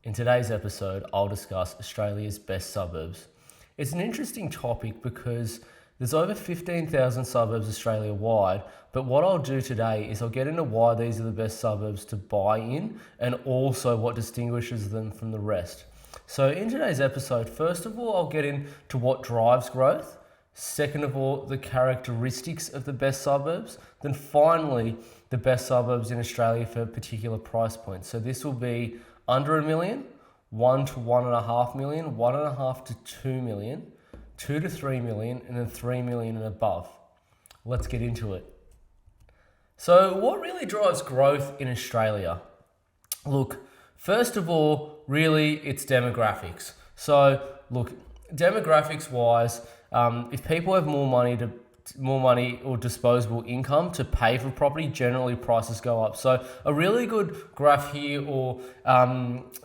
In today's episode, I'll discuss Australia's best suburbs. It's an interesting topic because there's over 15,000 suburbs Australia-wide, but what I'll do today is I'll get into why these are the best suburbs to buy in and also what distinguishes them from the rest. So in today's episode, first of all, I'll get into what drives growth. Second of all, the characteristics of the best suburbs. Then finally, the best suburbs in Australia for particular price points. So this will be under $1 million, 1 to 1.5 million, 1.5 to 2 million, 2 to 3 million, and then 3 million and above. Let's get into it. So what really drives growth in Australia? Look, first of all, really it's demographics. So look, demographics wise, if people have more money or disposable income to pay for property, generally prices go up. So a really good graph here or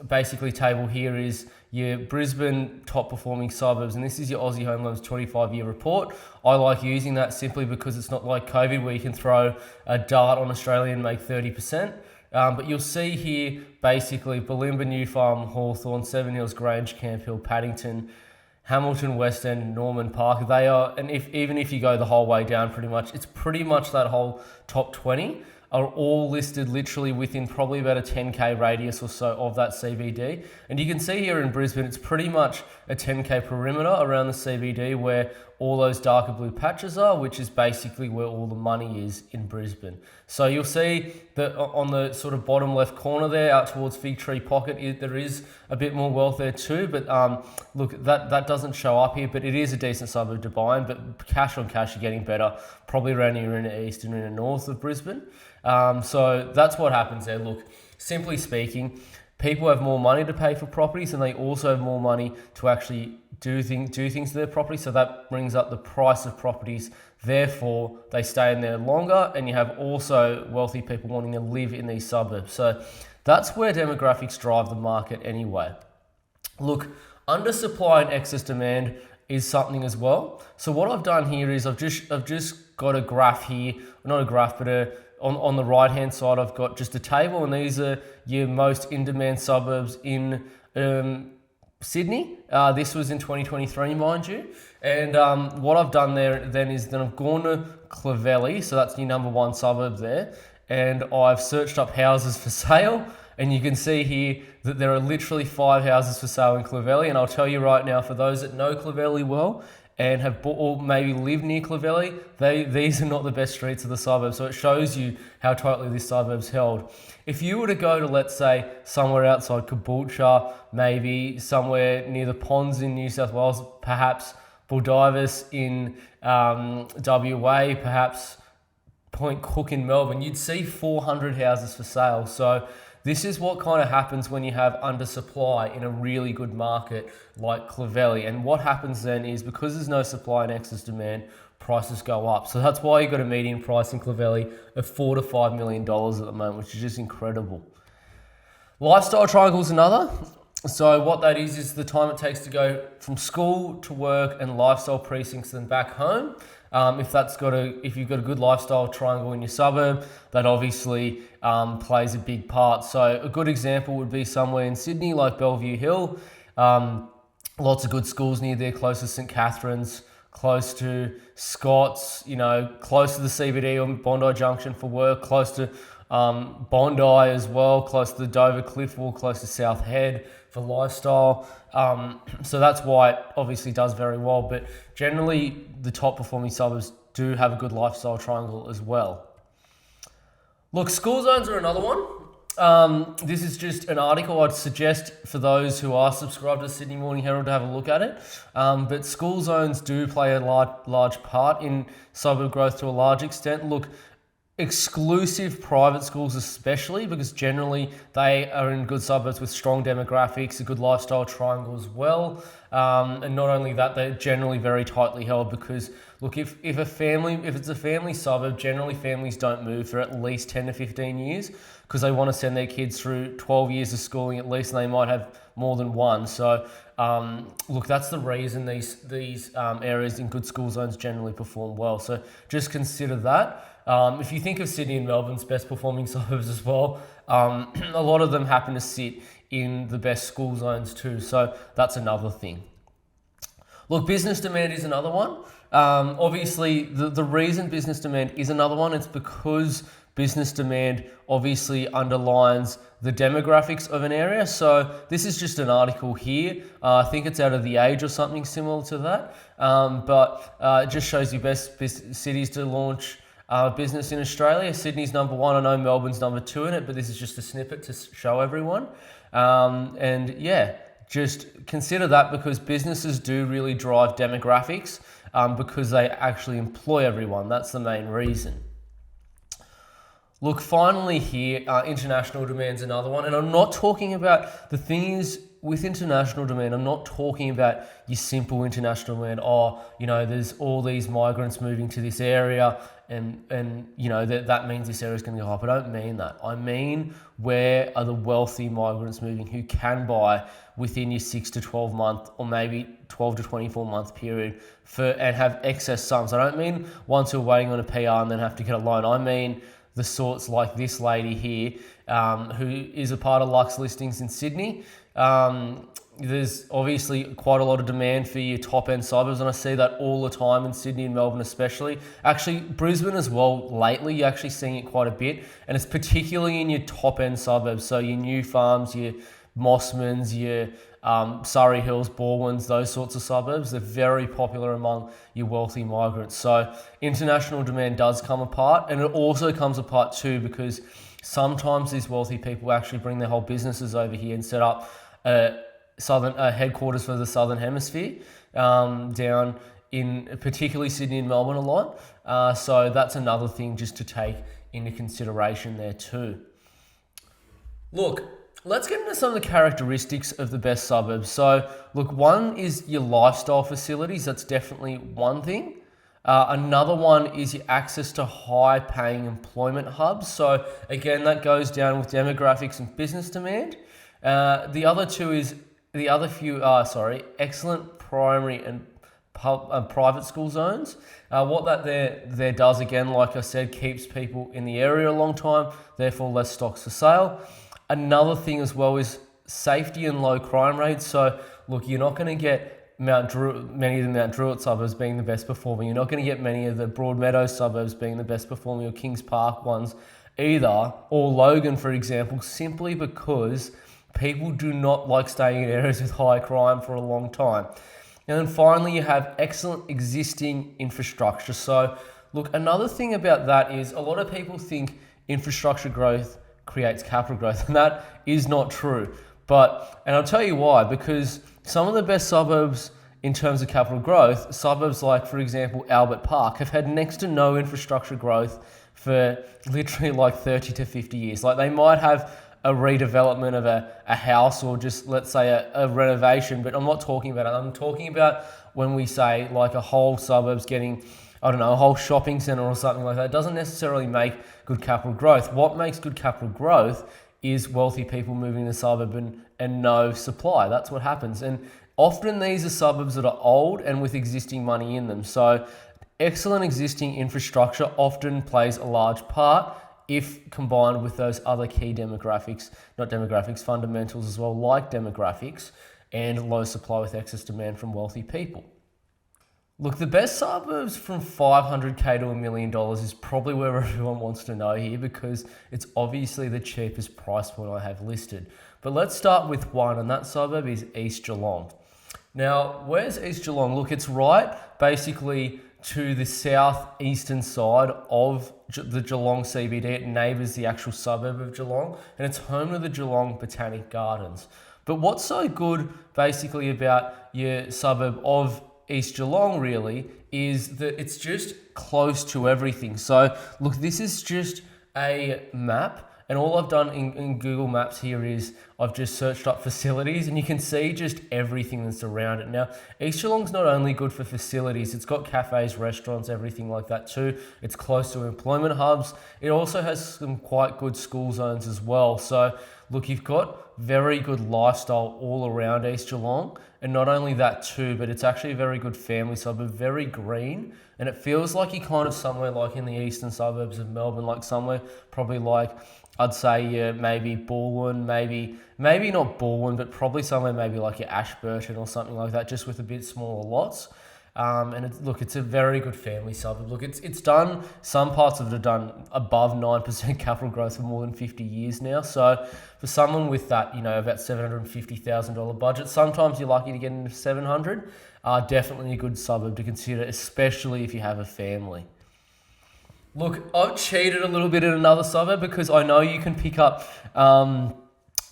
basically table here is your Brisbane top performing suburbs, and this is your Aussie Home Loans 25-year report. I like using that simply because it's not like COVID where you can throw a dart on Australia and make 30%. But you'll see here basically Bulimba, New Farm, Hawthorn, Seven Hills, Grange, Camp Hill, Paddington, Hamilton, West End, Norman Park, they are, and even if you go the whole way down pretty much, it's pretty much that whole top 20 are all listed literally within probably about a 10k radius or so of that CBD. And you can see here in Brisbane, it's pretty much a 10k perimeter around the CBD where all those darker blue patches are, which is basically where all the money is in Brisbane. So you'll see that on the sort of bottom left corner there, out towards Fig Tree Pocket, there is a bit more wealth there too. But look, that doesn't show up here, but it is a decent suburb to buy in. But cash on cash, you're getting better, probably around here in the east and in the north of Brisbane. So that's what happens there. Look, simply speaking, people have more money to pay for properties, and they also have more money to actually do things to their property. So that brings up the price of properties. Therefore, they stay in there longer, and you have also wealthy people wanting to live in these suburbs. So that's where demographics drive the market anyway. Look, undersupply and excess demand is something as well. So what I've done here is I've just got a graph here, not a graph, but on the right hand side, I've got just a table, and these are your most in-demand suburbs in Sydney. This was in 2023, mind you. And what I've done there then is then I've gone to Clovelly, so that's your number one suburb there, and I've searched up houses for sale, and you can see here that there are literally 5 houses for sale in Clovelly. And I'll tell you right now, for those that know Clovelly well and have bought or maybe live near Clovelly, these are not the best streets of the suburb. So it shows you how tightly this suburb's held. If you were to go to, let's say, somewhere outside Caboolture, maybe somewhere near the ponds in New South Wales, perhaps Baldivis in WA, perhaps Point Cook in Melbourne, you'd see 400 houses for sale. So this is what kind of happens when you have undersupply in a really good market like Clovelly. And what happens then is, because there's no supply and excess demand, prices go up. So that's why you got a median price in Clovelly of $4 to $5 million at the moment, which is just incredible. Lifestyle triangle is another. So what that is the time it takes to go from school to work and lifestyle precincts and back home. If you've got a good lifestyle triangle in your suburb, that obviously plays a big part. So a good example would be somewhere in Sydney like Bellevue Hill. Lots of good schools near there, close to St Catherine's, close to Scott's, close to the CBD or Bondi Junction for work, close to Bondi as well, close to the Dover Cliffwall, close to South Head for lifestyle. So that's why it obviously does very well. But generally, the top performing suburbs do have a good lifestyle triangle as well. Look, school zones are another one. This is just an article I'd suggest for those who are subscribed to the Sydney Morning Herald to have a look at it. But school zones do play a large part in suburb growth to a large extent. Look, exclusive private schools especially, because generally they are in good suburbs with strong demographics, a good lifestyle triangle as well. And not only that, they're generally very tightly held because, look, if it's a family suburb, generally families don't move for at least 10 to 15 years because they want to send their kids through 12 years of schooling at least, and they might have more than one. So look, that's the reason these areas in good school zones generally perform well. So just consider that. If you think of Sydney and Melbourne's best performing suburbs as well, a lot of them happen to sit in the best school zones too. So that's another thing. Look, business demand is another one. Obviously, the reason business demand is another one, it's because business demand obviously underlines the demographics of an area. So this is just an article here. I think it's out of The Age or something similar to that. But it just shows you best cities to launch business in Australia. Sydney's number one. I know Melbourne's number two in it, but this is just a snippet to show everyone. And yeah, just consider that, because businesses do really drive demographics because they actually employ everyone. That's the main reason. Look, finally here, international demand's another one. And I'm not talking about, the thing is, with international demand, I'm not talking about your simple international demand. Oh, there's all these migrants moving to this area and that means this area is going to go up. I don't mean that. I mean, where are the wealthy migrants moving who can buy within your 6 to 12 month or maybe 12 to 24 month period and have excess sums. I don't mean ones who are waiting on a PR and then have to get a loan. I mean the sorts like this lady here, who is a part of Lux Listings in Sydney. There's obviously quite a lot of demand for your top end suburbs, and I see that all the time in Sydney and Melbourne especially. Actually, Brisbane as well lately, you're actually seeing it quite a bit, and it's particularly in your top end suburbs. So your New Farms, your Mossmans, your Surrey Hills, Balwins, those sorts of suburbs, they're very popular among your wealthy migrants. So international demand does come apart, and it also comes apart too because sometimes these wealthy people actually bring their whole businesses over here and set up headquarters for the Southern Hemisphere down in particularly Sydney and Melbourne a lot. So that's another thing just to take into consideration there too. Look, let's get into some of the characteristics of the best suburbs. So look, one is your lifestyle facilities. That's definitely one thing. Another one is your access to high paying employment hubs. So again, that goes down with demographics and business demand. The other few are excellent primary and private school zones. What that there does, again, like I said, keeps people in the area a long time, therefore less stocks for sale. Another thing as well is safety and low crime rates. So look, you're not going to get many of the Mount Druitt suburbs being the best performing. You're not going to get many of the Broadmeadows suburbs being the best performing, or Kings Park ones either, or Logan, for example, simply because people do not like staying in areas with high crime for a long time. And then finally, you have excellent existing infrastructure. So look, another thing about that is a lot of people think infrastructure growth creates capital growth, and that is not true. And I'll tell you why, because some of the best suburbs in terms of capital growth, suburbs like, for example, Albert Park, have had next to no infrastructure growth for literally like 30 to 50 years. Like they might have a redevelopment of a house or just, let's say, a renovation, but I'm not talking about it. I'm talking about when we say like a whole suburb's getting, I don't know, a whole shopping centre or something like that. It doesn't necessarily make good capital growth. What makes good capital growth is wealthy people moving to the suburb and no supply. That's what happens. And often these are suburbs that are old and with existing money in them. So excellent existing infrastructure often plays a large part if combined with those other key fundamentals as well, like demographics and low supply with excess demand from wealthy people. Look, the best suburbs from $500K to $1 million is probably where everyone wants to know here, because it's obviously the cheapest price point I have listed. But let's start with one, and that suburb is East Geelong. Now, where's East Geelong? Look, it's right basically to the southeastern side of the Geelong CBD. It neighbours the actual suburb of Geelong, and it's home to the Geelong Botanic Gardens. But what's so good basically about your suburb of East Geelong really is that it's just close to everything. So look, this is just a map, and all I've done in Google Maps here is I've just searched up facilities, and you can see just everything that's around it. Now, East Geelong's not only good for facilities, it's got cafes, restaurants, everything like that too. It's close to employment hubs. It also has some quite good school zones as well. So look, you've got very good lifestyle all around East Geelong. And not only that too, but it's actually a very good family suburb, very green. And it feels like you're kind of somewhere like in the eastern suburbs of Melbourne, like somewhere probably like I'd say yeah, maybe Balwyn, maybe not Balwyn, but probably somewhere maybe like your Ashburton or something like that, just with a bit smaller lots. It's a very good family suburb. Look, it's done, some parts of it are done above 9% capital growth for more than 50 years now. So for someone with that, about $750,000 budget, sometimes you're lucky to get into 700. Definitely a good suburb to consider, especially if you have a family. Look, I've cheated a little bit in another suburb because I know you can pick up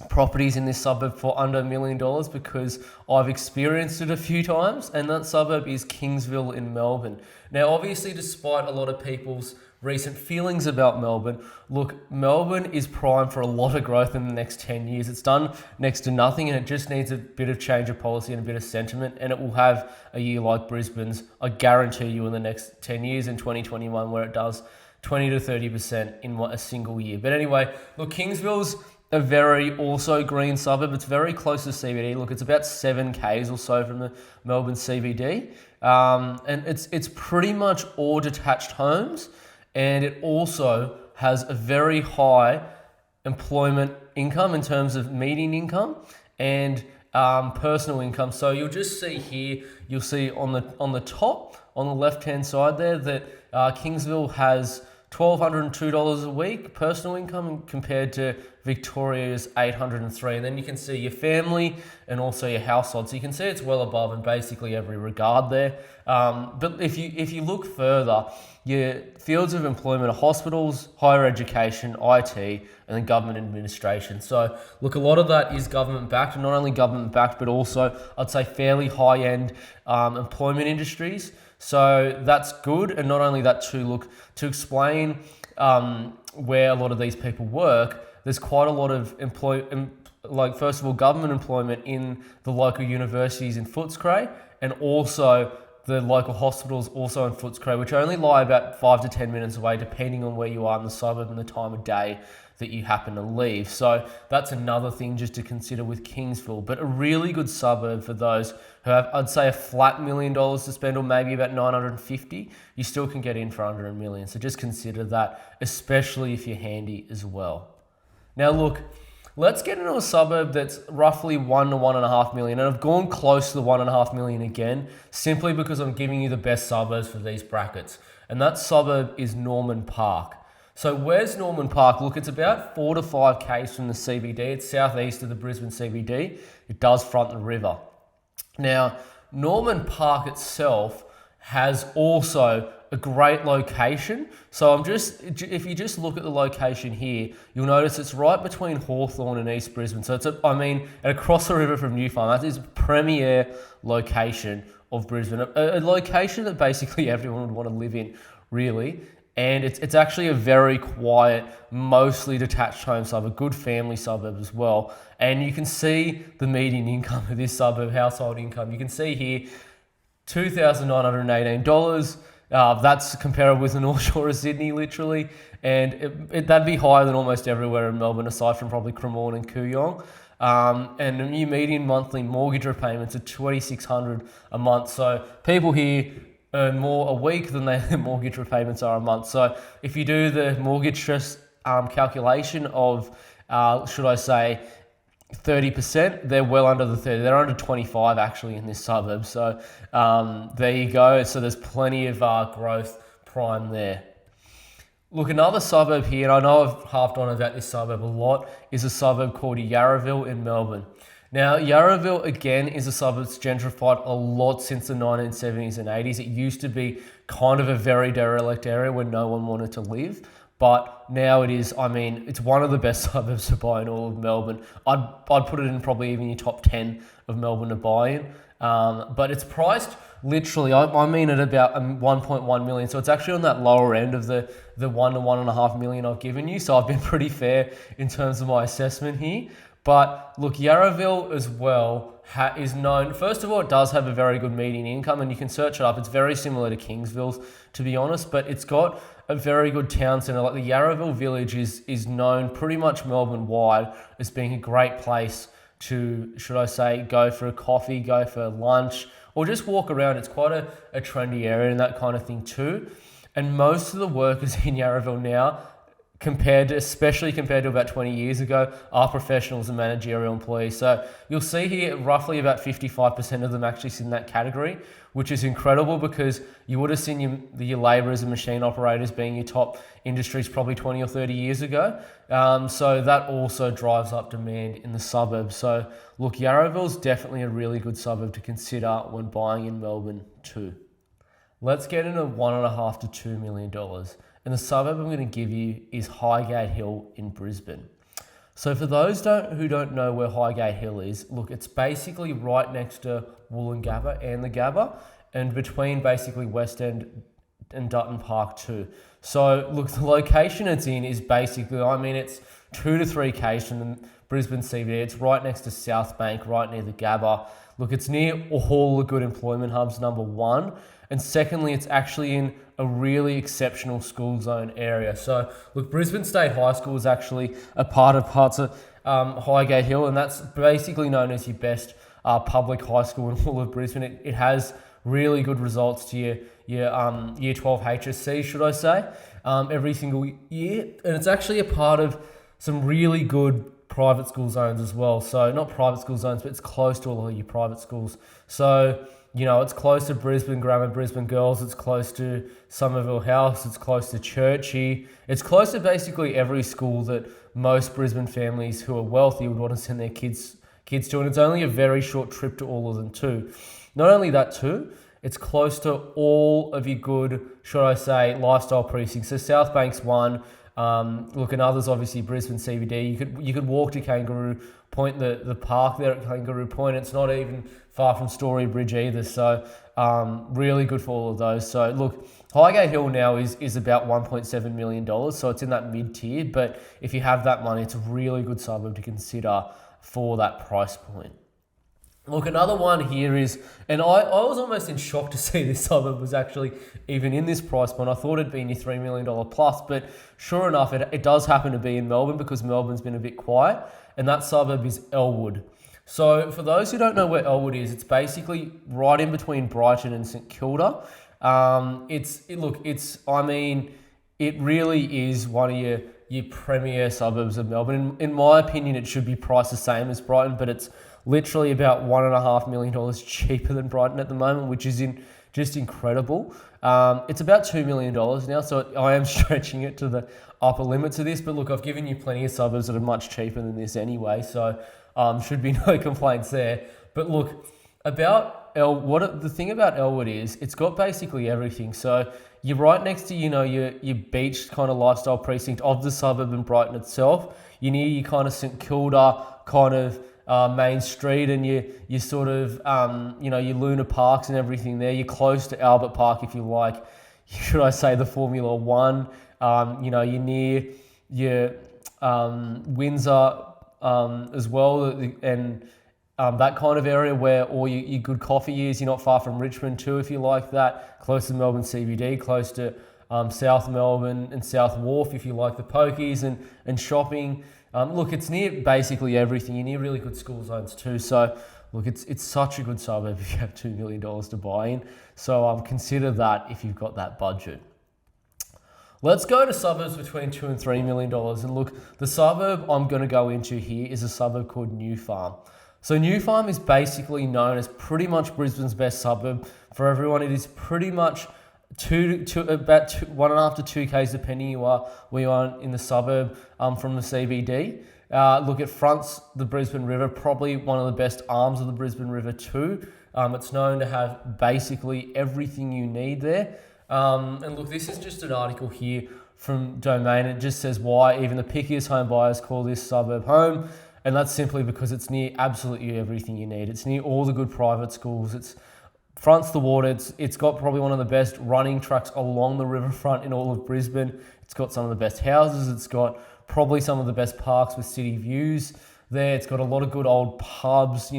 properties in this suburb for under $1 million because I've experienced it a few times, and that suburb is Kingsville in Melbourne. Now, obviously, despite a lot of people's recent feelings about Melbourne, look, Melbourne is primed for a lot of growth in the next 10 years. It's done next to nothing, and it just needs a bit of change of policy and a bit of sentiment, and it will have a year like Brisbane's, I guarantee you, in the next 10 years in 2021, where it does 20 to 30% in a single year. But anyway, look, Kingsville's a very also green suburb. It's very close to CBD. Look, it's about 7 k's or so from the Melbourne CBD. And it's pretty much all detached homes. And it also has a very high employment income in terms of median income and personal income. So you'll just see here, you'll see on the top, on the left-hand side there, that Kingsville has $1,202 a week personal income compared to Victoria's $803. And then you can see your family and also your household. So you can see it's well above in basically every regard there. But if you look further, your fields of employment are hospitals, higher education, IT, and then government administration. So look, a lot of that is government backed, and not only government backed, but also I'd say fairly high end employment industries. So that's good. And not only that too, look, to explain where a lot of these people work, there's quite a lot of first of all, government employment in the local universities in Footscray, and also the local hospitals also in Footscray, which only lie about 5 to 10 minutes away, depending on where you are in the suburb and the time of day that you happen to leave. So that's another thing just to consider with Kingsville, but a really good suburb for those who have, I'd say, a flat $1 million to spend, or maybe about 950. You still can get in for under $1 million. So just consider that, especially if you're handy as well. Now look, let's get into a suburb that's roughly 1 to 1.5 million. And I've gone close to the 1.5 million again, simply because I'm giving you the best suburbs for these brackets. And that suburb is Norman Park. So where's Norman Park? Look, it's about 4 to 5 k's from the CBD. It's southeast of the Brisbane CBD. It does front the river. Now, Norman Park itself has also a great location. So if you just look at the location here, you'll notice it's right between Hawthorn and East Brisbane. So and across the river from New Farm. That is a premier location of Brisbane, a location that basically everyone would want to live in, really. And it's actually a very quiet, mostly detached home suburb, a good family suburb as well. And you can see the median income of this suburb, household income. You can see here, $2,918. That's comparable with the North Shore of Sydney, literally. And that'd be higher than almost everywhere in Melbourne, aside from probably Cremorne and Kooyong. And the new median monthly mortgage repayments are $2,600 a month. So people here earn more a week than their mortgage repayments are a month. So if you do the mortgage stress calculation of, should I say, 30%, they're well under the 30. They're under 25 actually in this suburb. So there you go. So there's plenty of growth prime there. Look, another suburb here, and I know I've harped on about this suburb a lot, is a suburb called Yarraville in Melbourne. Now, Yarraville, again, is a suburb that's gentrified a lot since the 1970s and 80s. It used to be kind of a very derelict area where no one wanted to live. But now it is, it's one of the best suburbs to buy in all of Melbourne. I'd put it in probably even your top 10 of Melbourne to buy in. But it's priced literally, at about 1.1 million. So it's actually on that lower end of the 1 to 1.5 million I've given you. So I've been pretty fair in terms of my assessment here. But look, Yarraville as well is known, first of all, it does have a very good median income, and you can search it up. It's very similar to Kingsville's, to be honest, but it's got a very good town centre. Like the Yarraville village is known pretty much Melbourne-wide as being a great place to, should I say, go for a coffee, go for lunch, or just walk around. It's quite a trendy area and that kind of thing too. And most of the workers in Yarraville now, especially compared to about 20 years ago, are professionals and managerial employees. So you'll see here roughly about 55% of them actually sit in that category, which is incredible because you would have seen your labourers and machine operators being your top industries probably 20 or 30 years ago. So that also drives up demand in the suburbs. So look, Yarraville's definitely a really good suburb to consider when buying in Melbourne too. Let's get into $1.5 to $2 million. And the suburb I'm going to give you is Highgate Hill in Brisbane. So for those who don't know where Highgate Hill is, look, it's basically right next to Woolloongabba and the Gabba, and between basically West End and Dutton Park too. So look, the location it's in is basically, it's 2 to 3 k's from Brisbane CBD. It's right next to South Bank, right near the Gabba. Look, it's near all the good employment hubs, number one. And secondly, it's actually in a really exceptional school zone area. So look, Brisbane State High School is actually a part of Highgate Hill, and that's basically known as your best public high school in all of Brisbane. It has really good results to your year 12 HSC, should I say, every single year. And it's actually a part of some really good private school zones as well. So not private school zones, but it's close to all of your private schools. So it's close to Brisbane Grammar, Brisbane Girls, it's close to Somerville House, it's close to Churchie. It's close to basically every school that most Brisbane families who are wealthy would want to send their kids to, and it's only a very short trip to all of them too. Not only that too, it's close to all of your good, should I say, lifestyle precincts. So South Bank's one. Look, and others, obviously Brisbane CBD. You could walk to Kangaroo Point, the park there at Kangaroo Point. It's not even far from Story Bridge either. So really good for all of those. So look, Highgate Hill now is about $1.7 million. So it's in that mid-tier. But if you have that money, it's a really good suburb to consider for that price point. Look, another one here is, and I was almost in shock to see this suburb was actually even in this price point. I thought it'd be in your $3 million plus, but sure enough, it does happen to be in Melbourne because Melbourne's been a bit quiet, and that suburb is Elwood. So for those who don't know where Elwood is, it's basically right in between Brighton and St Kilda. It really is one of your premier suburbs of Melbourne. In my opinion, it should be priced the same as Brighton, but it's literally about $1.5 million cheaper than Brighton at the moment, which is just incredible. It's about $2 million now, so I am stretching it to the upper limits of this. But look, I've given you plenty of suburbs that are much cheaper than this anyway, so should be no complaints there. But look, the thing about Elwood is it's got basically everything. So you're right next to your beach kind of lifestyle precinct of the suburb in Brighton itself. You're near your kind of St Kilda kind of main street, and you sort of your Luna Parks and everything there. You're close to Albert Park, if you like. Should I say the Formula One? You're near your Windsor as well, and that kind of area where all your good coffee is. You're not far from Richmond too, if you like that. Close to Melbourne CBD, close to South Melbourne and South Wharf, if you like the pokies and shopping. Look, it's near basically everything. You're near really good school zones too. So look, it's such a good suburb if you have $2 million to buy in. So consider that if you've got that budget. Let's go to suburbs between $2 and $3 million. And look, the suburb I'm going to go into here is a suburb called New Farm. So New Farm is basically known as pretty much Brisbane's best suburb for everyone. It is pretty much about 1.5 to 2 k's depending where you are in the suburb from the CBD. Look, it fronts the Brisbane River, probably one of the best arms of the Brisbane River too. It's known to have basically everything you need there. And look, this is just an article here from Domain. It just says why even the pickiest home buyers call this suburb home. And that's simply because it's near absolutely everything you need. It's near all the good private schools. It's fronts the water. It's got probably one of the best running tracks along the riverfront in all of Brisbane. It's got some of the best houses. It's got probably some of the best parks with city views there. It's got a lot of good old pubs.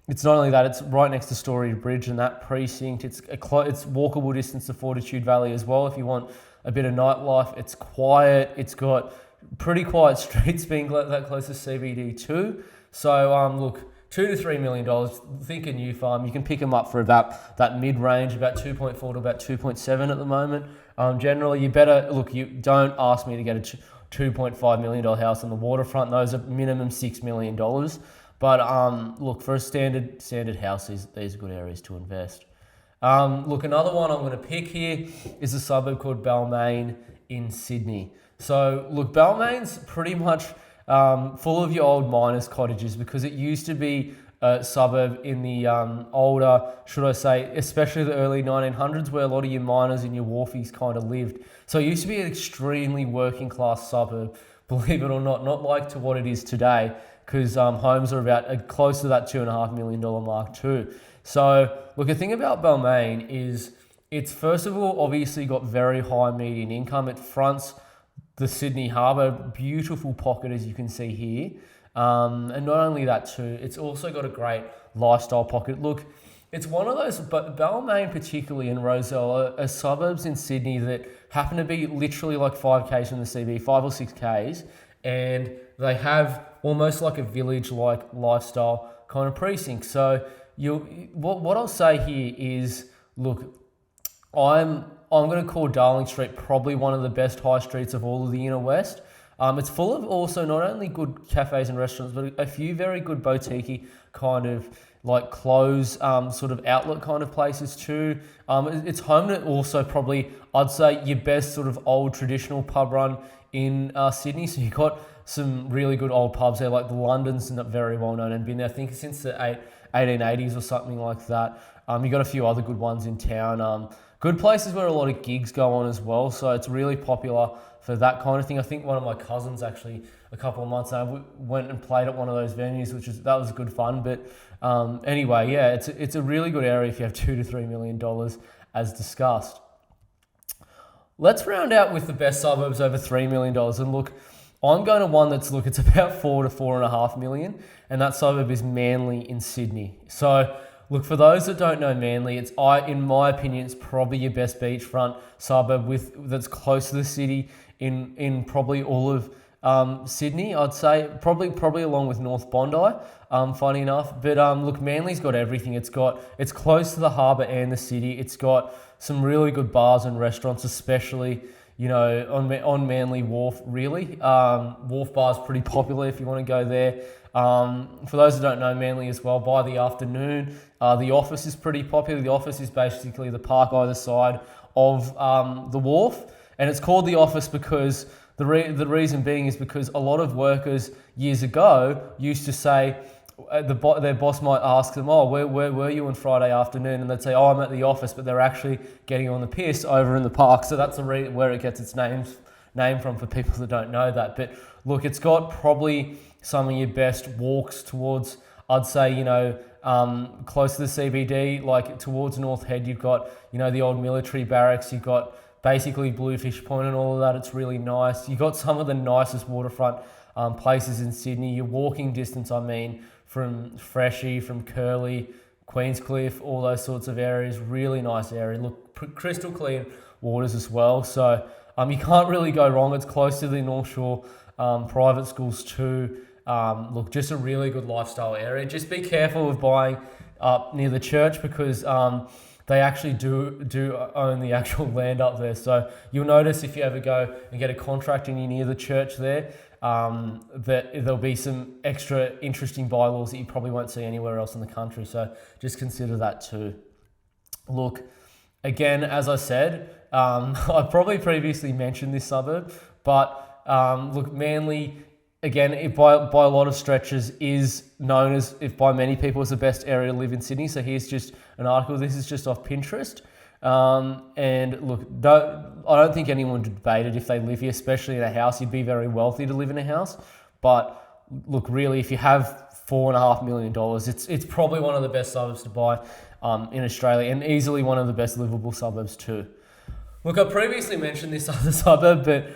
It's not only that, it's right next to Story Bridge and that precinct. It's walkable distance to Fortitude Valley as well if you want a bit of nightlife. It's quiet. It's got pretty quiet streets being that close to CBD too. So look, $2 to $3 million. Think a New Farm. You can pick them up for about that mid-range, about 2.4 to about 2.7 at the moment. Generally, you better look. You don't ask me to get a $2.5 million house on the waterfront. Those are minimum $6 million. But look, for a standard house, these are good areas to invest. Look, another one I'm going to pick here is a suburb called Balmain in Sydney. So look, Balmain's pretty much full of your old miners' cottages because it used to be a suburb in the older, should I say, especially the early 1900s, where a lot of your miners and your wharfies kind of lived. So it used to be an extremely working class suburb, believe it or not like to what it is today, because homes are about close to that $2.5 million mark too. So look, the thing about Balmain is it's first of all obviously got very high median income. It fronts the Sydney Harbour, beautiful pocket as you can see here. And not only that too, it's also got a great lifestyle pocket. Look, it's one of those, but Balmain particularly and Rozelle are suburbs in Sydney that happen to be literally like 5Ks from the CB, 5 or 6Ks, and they have almost like a village-like lifestyle kind of precinct. So what I'll say here is, look, I'm going to call Darling Street probably one of the best high streets of all of the inner west. It's full of also not only good cafes and restaurants, but a few very good boutique kind of like clothes sort of outlet kind of places too. It's home to also probably, I'd say, your best sort of old traditional pub run in Sydney. So you've got some really good old pubs there, like the London's not very well known and been there, I think, since the 1880s or something like that. You've got a few other good ones in town. Good places where a lot of gigs go on as well. So it's really popular for that kind of thing. I think one of my cousins actually a couple of months ago went and played at one of those venues, that was good fun. But anyway, yeah, it's a really good area if you have $2 to $3 million as discussed. Let's round out with the best suburbs over $3 million. And look, I'm going to one it's about 4 to 4.5 million, and that suburb is Manly in Sydney. So look, for those that don't know Manly, in my opinion, it's probably your best beachfront suburb that's close to the city in probably all of Sydney. I'd say probably along with North Bondi. Funny enough, but look, Manly's got everything. It's close to the harbour and the city. It's got some really good bars and restaurants, especially on Manly Wharf. Really, Wharf Bar's pretty popular if you want to go there. For those that don't know Manly as well, by the afternoon, the office is pretty popular. The office is basically the park either side of the wharf, and it's called the office because the reason being is because a lot of workers years ago used to say, their boss might ask them, oh, where were you on Friday afternoon? And they'd say, oh, I'm at the office, but they're actually getting on the piss over in the park. So that's where it gets its name from for people that don't know that. But look, it's got probably some of your best walks towards, I'd say, close to the CBD, like towards North Head. You've got, the old military barracks. You've got basically Bluefish Point and all of that. It's really nice. You've got some of the nicest waterfront places in Sydney. Your walking distance, from Freshie, from Curly, Queenscliff, all those sorts of areas. Really nice area. Look, crystal clear waters as well. So you can't really go wrong. It's close to the North Shore private schools too. Look, just a really good lifestyle area. Just be careful of buying up near the church because they actually do own the actual land up there. So you'll notice if you ever go and get a contract and you're near the church there, that there'll be some extra interesting bylaws that you probably won't see anywhere else in the country. So just consider that too. Look, again, as I said, I've probably previously mentioned this suburb, but look, Manly, again, by a lot of stretches, is known as, if by many people, as the best area to live in Sydney. So here's just an article. This is just off Pinterest. And look, I don't think anyone would debate it if they live here, especially in a house. You'd be very wealthy to live in a house. But look, really, if you have $4.5 million, it's probably one of the best suburbs to buy in Australia, and easily one of the best livable suburbs too. Look, I previously mentioned this other suburb, but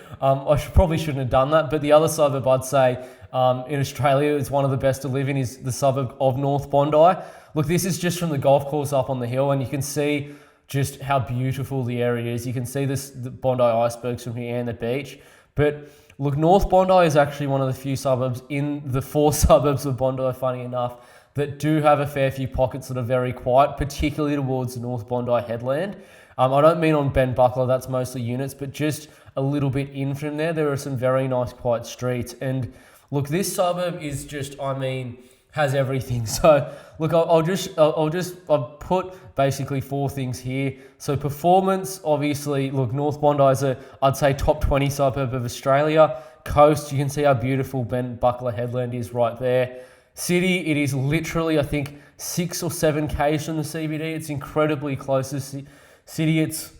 probably shouldn't have done that. But the other suburb I'd say in Australia is one of the best to live in is the suburb of North Bondi. Look, this is just from the golf course up on the hill, and you can see just how beautiful the area is. You can see the Bondi icebergs from here and the beach. But look, North Bondi is actually one of the few suburbs in the 4 suburbs of Bondi, funny enough, that do have a fair few pockets that are very quiet, particularly towards the North Bondi headland. I don't mean on Ben Buckler, that's mostly units, but just a little bit in from there are some very nice quiet streets. And look, this suburb is just, has everything. So look, I've put basically 4 things here. So performance, obviously, look, North Bondi is I'd say top 20 suburb of Australia. Coast, you can see how beautiful Ben Buckler headland is right there. City, it is literally, I think, 6 or 7 k's from the CBD. It's incredibly close to City. It's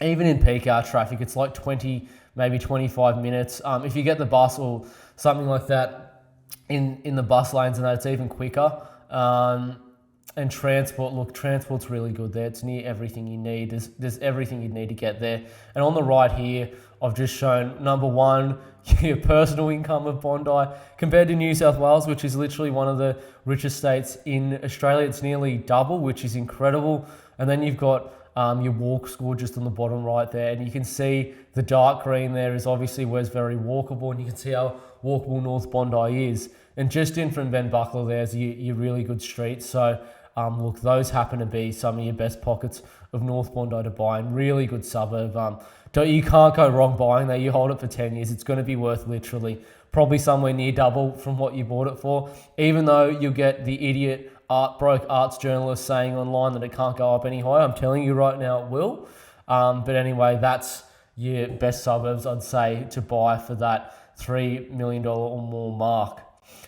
even in peak hour traffic, it's like 20, maybe 25 minutes. If you get the bus or something like that in the bus lanes and that, it's even quicker. And transport, look, transport's really good there. It's near everything you need. There's everything you need to get there. And on the right here, I've just shown number 1, your personal income of Bondi compared to New South Wales, which is literally one of the richest states in Australia. It's nearly double, which is incredible. And then you've got your walk score just on the bottom right there. And you can see the dark green there is obviously where it's very walkable, and you can see how walkable North Bondi is. And just in from Ben Buckler, there's your really good streets. So look, those happen to be some of your best pockets of North Bondi to buy, and really good suburb. You can't go wrong buying that. You hold it for 10 years, it's going to be worth literally probably somewhere near double from what you bought it for, even though you'll get the idiot broke arts journalist saying online that it can't go up any higher. I'm telling you right now it will. But anyway, that's your best suburbs, I'd say, to buy for that $3 million or more mark.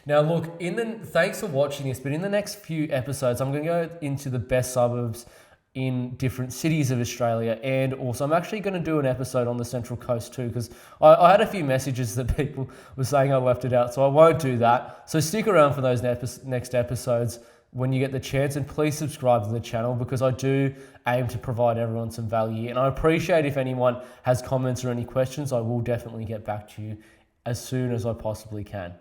Now look, thanks for watching this, but in the next few episodes, I'm going to go into the best suburbs in different cities of Australia, and also I'm actually going to do an episode on the Central Coast too, because I had a few messages that people were saying I left it out, so I won't do that. So stick around for those next episodes when you get the chance, and please subscribe to the channel, because I do aim to provide everyone some value, and I appreciate if anyone has comments or any questions. I will definitely get back to you as soon as I possibly can.